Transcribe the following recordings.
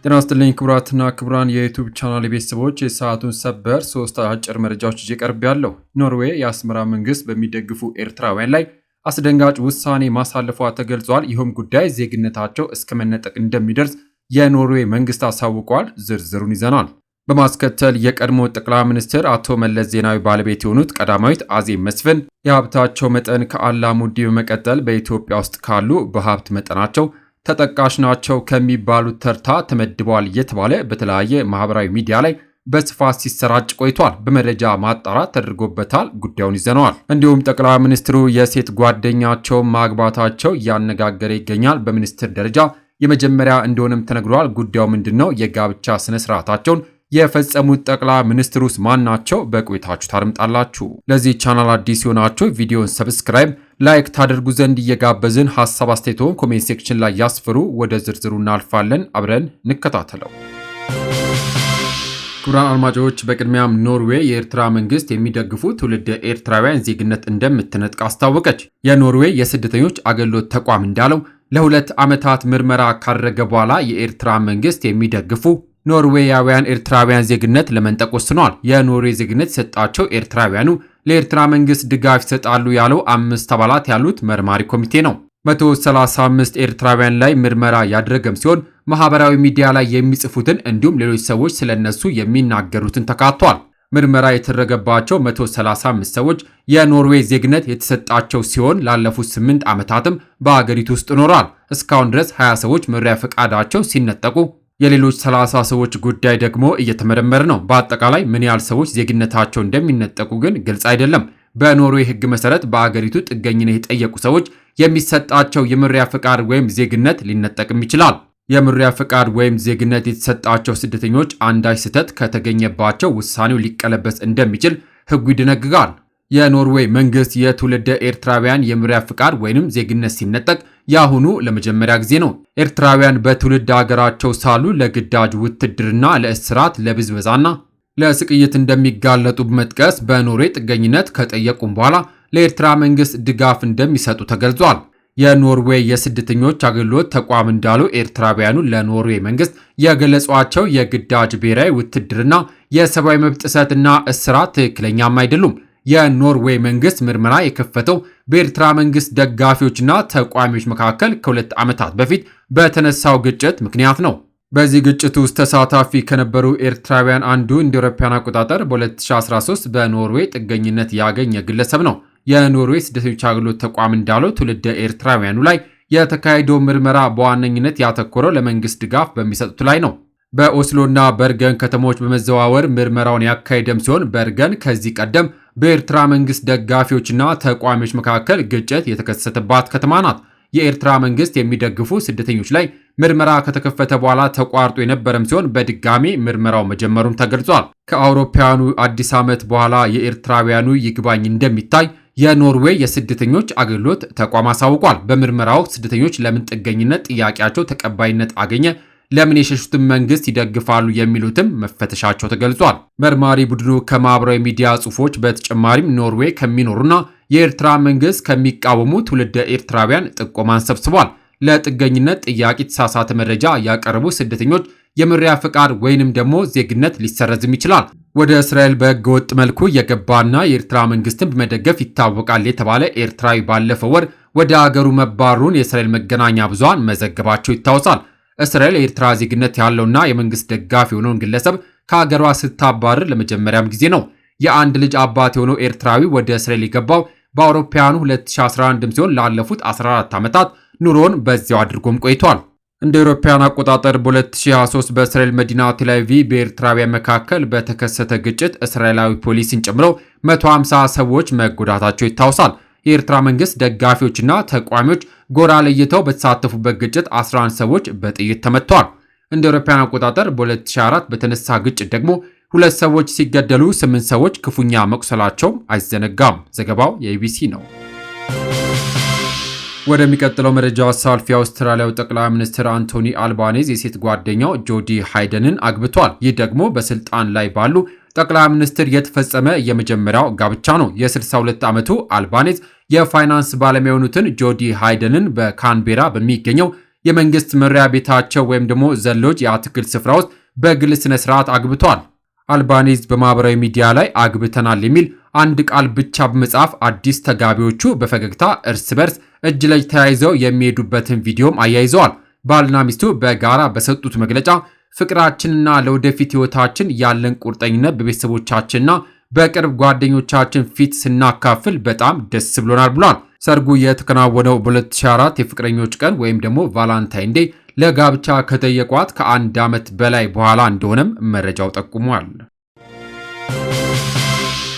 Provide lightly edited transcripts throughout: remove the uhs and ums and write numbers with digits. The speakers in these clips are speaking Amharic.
ጤና ይስጥልኝ ክቡራትና ክቡራን የዩቲዩብ ቻናል ቤተሰቦች የሰዓቱን ሰበር 3 አጭር መረጃዎች ይዤ ቀርቤያለሁ። ኖርዌይ የአስመራ መንግስት በሚደግፉ ኤርትራውያን ላይ አስደንጋጭ ውሳኔ ማሳለፏ ተገልጿል። ይህም ጉዳይ ዜግነታቸው እስከ መነጠቅ እንደሚደርስ የኖርዌይ መንግስት አሳውቋል። ዝርዝሩን ይዘናል። በማስከተል የቀድሞ ጠቅላይ ሚኒስትር አቶ መለስ ዜናዊ ባለቤት የሆኑት ቀዳማዊት አዜብ መስፍን የሀብታቸው መጠን ከአላሙዲ በመቀጠል በኢትዮጵያ ውስጥ ካሉ በሀብት መጠናቸው ተጠቃሽ ናቸው ከሚባሉት ተርታ ተመድበዋል እየተባለ በተለያየ ማህበራዊ ሚዲያ ላይ በስፋት ሲሰራጭ ቆይቷል። በመረጃ ማጣራት ተደርጎበታል። ጉዳዩን ይዘነዋል። እንዲሁም ጠቅላይ ሚኒስትሩ የሴት ጓደኛቸው ማግባታቸው እያነጋገረ ይገኛል። በሚኒስትር ደረጃ የመጀመሪያ እንደሆነም ተነግሯል። ጉዳዩ ምንድነው? የጋብቻ ስነ ስርዓታቸውን የፈጸሙት ጠቅላይ ሚኒስትሩስ ማን ናቸው? በቆይታችሁ ታርምጣላችሁ። ለዚህ ቻናል አዲስ የሆናችሁ ቪዲዮን ሰብስክራይብ፣ ላይክ ታደርጉ ዘንድ እየጋበዝን ሐሳብ አስተያየቶን ኮሜንት ሴክሽን ላይ ያስፍሩ። ወደ ዝርዝሩ እናልፋለን። አብረን እንከታተለው። ክቡራን አድማጮች፣ በቅድሚያም ኖርዌይ የኤርትራ መንግስት የሚደግፉ ትውልደ ኤርትራውያን ዜግነት እንደምትነጥቅ አስታወቀች። የኖርዌይ የስደተኞች አገልግሎት ተቋም እንዳለው ለ2 ዓመታት ምርመራ ካደረገ በኋላ የኤርትራ መንግስት የሚደግፉ ኖርዌያውያን ኤርትራውያን ዜግነት ለመንጠቅ ወስኗል። የኖርዌይ ዜግነት የሰጣቸው ኤርትራውያኑ ለኤርትራ መንግስት ድጋፍ ይሰጣሉ ያለው 5 አባላት ያሉት መርማሪ ኮሚቴ ነው። 135 ኤርትራውያን ላይ ምርመራ ያደረገም ሲሆን ማህበራዊ ሚዲያ ላይ የሚጽፉትን እንዲሁም ሌሎች ሰዎች ስለነሱ የሚናገሩትን ተካቷል። ምርመራ የተደረገባቸው 135 ሰዎች የኖርዌይ ዜግነት የተሰጣቸው ሲሆን ላለፉት 8 ዓመታትም በአገሪቱ ውስጥ ኖረዋል። እስካሁን ድረስ 20 ሰዎች መኖሪያ ፈቃዳቸው ሲነጠቁ የሌሎች 30 ሰዎች ጉዳይ ደግሞ እየተመረመረ ነው። በአጠቃላይ ምን ያህል ሰዎች ዜግነታቸው እንደሚነጠቁ ግን ግልጽ አይደለም። በኖርዌይ ሕግ መሰረት በአገሪቱ ጥገኝነት የጠየቁ ሰዎች የሚሰጣቸው የመኖሪያ ፈቃድ ወይም ዜግነት ሊነጠቅም ይችላል። የመኖሪያ ፈቃድ ወይም ዜግነት የተሰጣቸው ስደተኞች አንዳች ስህተት ከተገኘባቸው ውሳኔው ሊቀለበስ እንደሚችል ሕጉ ይደነግጋል። የኖርዌይ መንግስት የትውልደ ኤርትራውያን የመኖሪያ ፈቃድ ወይንም ዜግነት ሲነጠቅ ያሁኑ ለመጀመሪያ ጊዜ ነው። ኤርትራውያን በትውልድ ሀገራቸው ሳሉ ለግዳጅ ውትድርና፣ ለእስራት፣ ለብዝበዛና ለስቅይት እንደሚጋለጡ በመጥቀስ በኖርዌይ ጥገኝነት ከጠየቁም በኋላ ለኤርትራ መንግስት ድጋፍ እንደሚሰጡ ተገልጿል። የኖርዌይ የስደተኞች አገልግሎት ተቋም እንዳለው ኤርትራውያኑ ለኖርዌይ መንግስት የገለጿቸው የግዳጅ ብሔራዊ ውትድርና፣ የሰብአዊ መብት ጥሰትና እስራት ትክክለኛም አይደሉም። የኖርዌይ መንግስት ምርመራ የከፈተው በኤርትራ መንግስት ደጋፊዎችና ተቋሚዎች መካከል ከ2 ዓመታት በፊት በተነሳው ግጭት ምክንያት ነው። በዚህ ግጭት ውስጥ ተሳታፊ ከነበሩ ኤርትራውያን አንዱ እንደ አውሮፓውያን አቆጣጠር በ2013 በኖርዌይ ጥገኝነት ያገኘ ግለሰብ ነው። የኖርዌይ ስደተኞች አገልግሎት ተቋም እንዳለው ትውልደ ኤርትራውያኑ ላይ የተካሄደው ምርመራ በዋነኝነት ያተኮረው ለመንግስት ድጋፍ በሚሰጡት ላይ ነው። በኦስሎና በርገን ከተሞች በመዘዋወር ምርመራውን ያካሄደም ሲሆን በርገን ከዚህ ቀደም በኤርትራ መንግስት ደጋፊዎችና ተቋሚዎች መካከል ግጭት የተከሰተባት ከተማ ናት። የኤርትራ መንግስት የሚደግፉ ስደተኞች ላይ ምርመራ ከተከፈተ በኋላ ተቋርጦ የነበረም ሲሆን በድጋሚ ምርመራው መጀመሩም ተገልጿል። ከአውሮፓውያኑ አዲስ ዓመት በኋላ የኤርትራውያኑ ይግባኝ እንደሚታይ የኖርዌይ የስደተኞች አገልግሎት ተቋም አሳውቋል። በምርመራው ስደተኞች ለምን ጥገኝነት ጥያቄያቸው ተቀባይነት አገኘ፣ ለምን የሸሹትን መንግስት ይደግፋሉ የሚሉትም መፈተሻቸው ተገልጿል። መርማሪ ቡድኑ ከማህበራዊ ሚዲያ ጽሑፎች በተጨማሪም ኖርዌይ ከሚኖሩና የኤርትራ መንግስት ከሚቃወሙ ትውልደ ኤርትራውያን ጥቆማን ሰብስቧል። ለጥገኝነት ጥያቄ የተሳሳተ መረጃ ያቀረቡ ስደተኞች የመኖሪያ ፈቃድ ወይንም ደግሞ ዜግነት ሊሰረዝም ይችላል። ወደ እስራኤል በህገወጥ መልኩ የገባና የኤርትራ መንግስትን በመደገፍ ይታወቃል የተባለ ኤርትራዊ ባለፈው ወር ወደ አገሩ መባረሩን የእስራኤል መገናኛ ብዙሃን መዘገባቸው ይታወሳል። እስራኤል የኤርትራ ዜግነት ያለውና የመንግስት ደጋፊ የሆነውን ግለሰብ ከሀገሯ ስታባረር ለመጀመሪያም ጊዜ ነው። የአንድ ልጅ አባት የሆነው ኤርትራዊ ወደ እስራኤል የገባው በአውሮፓውያኑ 2011 ሲሆን ላለፉት 14 ዓመታት ኑሮውን በዚያው አድርጎም ቆይቷል። እንደ አውሮፓውያን አቆጣጠር በ2023 በእስራኤል መዲና ቴል አቪቭ በኤርትራውያን መካከል በተከሰተ ግጭት እስራኤላዊ ፖሊስን ጨምሮ 150 ሰዎች መጎዳታቸው ይታወሳል። የኤርትራ መንግስት ደጋፊዎችና ተቋሚዎች ጎራ ለይተው በተሳተፉበት ግጭት 11 ሰዎች በጥይት ተመተዋል። እንደ አውሮፓውያን አቆጣጠር በ2004 በተነሳ ግጭት ደግሞ 2 ሰዎች ሲገደሉ 8 ሰዎች ክፉኛ መቁሰላቸው አይዘነጋም። ዘገባው የኢቢሲ ነው። ወደሚቀጥለው መረጃ ሳልፍ የአውስትራሊያው ጠቅላይ ሚኒስትር አንቶኒ አልባኔዝ የሴት ጓደኛው ጆዲ ሃይደንን አግብቷል። ይህ ደግሞ በስልጣን ላይ ባሉ ጠቅላይ ሚኒስትር የተፈጸመ የመጀመሪያው ጋብቻ ነው። የ62 ዓመቱ አልባኔዝ የፋይናንስ ባለሙያ የሆኑትን ጆዲ ሃይደንን በካንቤራ በሚገኘው የመንግስት መኖሪያ ቤታቸው ወይም ደግሞ ዘሎጅ የአትክልት ስፍራ ውስጥ በግል ስነ ስርዓት አግብተዋል። አልባኒዝ በማህበራዊ ሚዲያ ላይ አግብተናል የሚል አንድ ቃል ብቻ በመጻፍ አዲስ ተጋቢዎቹ በፈገግታ እርስ በርስ እጅ ለእጅ ተያይዘው የሚሄዱበትን ቪዲዮም አያይዘዋል። ባልና ሚስቱ በጋራ በሰጡት መግለጫ ፍቅራችንና ለወደፊት ህይወታችን ያለን ቁርጠኝነት በቤተሰቦቻችንና በቅርብ ጓደኞቻችን ፊት ስናካፍል በጣም ደስ ብሎናል ብሏል። ሰርጉ የተከናወነው በ2004 የፍቅረኞች ቀን ወይም ደግሞ ቫላንታይን ዴይ ለጋብቻ ከጠየቋት ከ1 ዓመት በላይ በኋላ እንደሆነም መረጃው ጠቁሟል።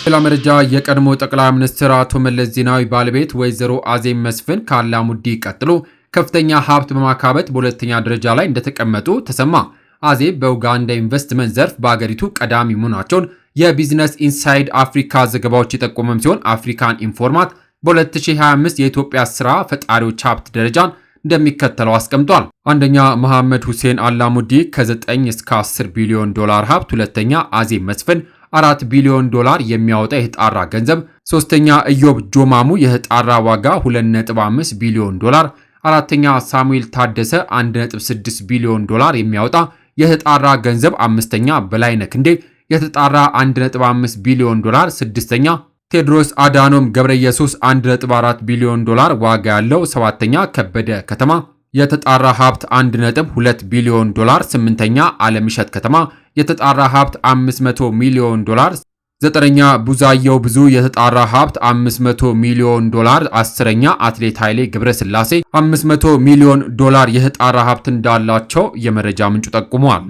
ሌላ መረጃ የቀድሞ ጠቅላይ ሚኒስትር አቶ መለስ ዜናዊ ባለቤት ወይዘሮ አዜብ መስፍን ከአላሙዲ ቀጥሎ ከፍተኛ ሀብት በማካበት በሁለተኛ ደረጃ ላይ እንደተቀመጡ ተሰማ። አዜብ በኡጋንዳ ኢንቨስትመንት ዘርፍ በአገሪቱ ቀዳሚ መሆናቸውን የቢዝነስ ኢንሳይድ አፍሪካ ዘገባዎች የጠቆመም ሲሆን አፍሪካን ኢንፎርማት በ2025 የኢትዮጵያ ስራ ፈጣሪዎች ሀብት ደረጃን እንደሚከተለው አስቀምጧል። አንደኛ መሐመድ ሁሴን አላሙዲ ከ9 እስከ 10 ቢሊዮን ዶላር ሀብት፣ ሁለተኛ አዜብ መስፍን 4 ቢሊዮን ዶላር የሚያወጣ የህጣራ ገንዘብ፣ ሶስተኛ ኢዮብ ጆማሙ የህጣራ ዋጋ 2.5 ቢሊዮን ዶላር፣ አራተኛ ሳሙኤል ታደሰ 1.6 ቢሊዮን ዶላር የሚያወጣ የህጣራ ገንዘብ፣ አምስተኛ በላይነህ ክንዴ የተጣራ 1.5 ቢሊዮን ዶላር፣ ስድስተኛ ቴድሮስ አዳኖም ገብረ ኢየሱስ 1.4 ቢሊዮን ዶላር ዋጋ ያለው፣ ሰባተኛ ከበደ ከተማ የተጣራ ሀብት 1.2 ቢሊዮን ዶላር፣ ስምንተኛ አለምሸት ከተማ የተጣራ ሀብት 500 ሚሊዮን ዶላር፣ ዘጠነኛ ቡዛየው ብዙ የተጣራ ሀብት 500 ሚሊዮን ዶላር፣ አስረኛ አትሌት ኃይሌ ገብረስላሴ 500 ሚሊዮን ዶላር የተጣራ ሀብት እንዳላቸው የመረጃ ምንጩ ጠቁሟል።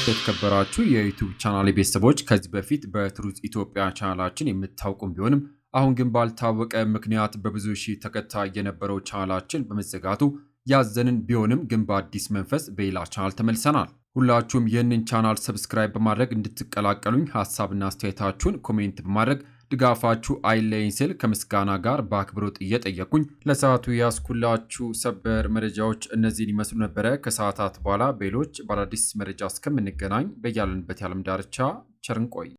የተከበራችሁ የዩቲዩብ ቻናል ቤተሰቦች ከዚህ በፊት በትሩዝ ኢትዮጵያ ቻናላችን የምታውቁም ቢሆንም አሁን ግን ባልታወቀ ምክንያት በብዙ ሺህ ተከታይ የነበረው ቻናላችን በመዘጋቱ ያዘንን ቢሆንም ግን በአዲስ መንፈስ በሌላ ቻናል ተመልሰናል። ሁላችሁም ይህንን ቻናል ሰብስክራይብ በማድረግ እንድትቀላቀሉኝ ሀሳብና አስተያየታችሁን ኮሜንት በማድረግ ድጋፋችሁ አይለይኝ ስል ከምስጋና ጋር በአክብሮት እየጠየቁኝ ለሰዓቱ ያስኩላችሁ ሰበር መረጃዎች እነዚህን ይመስሉ ነበረ። ከሰዓታት በኋላ በሌሎች በአዳዲስ መረጃ እስከምንገናኝ በያለንበት የዓለም ዳርቻ ቸር እንቆይ።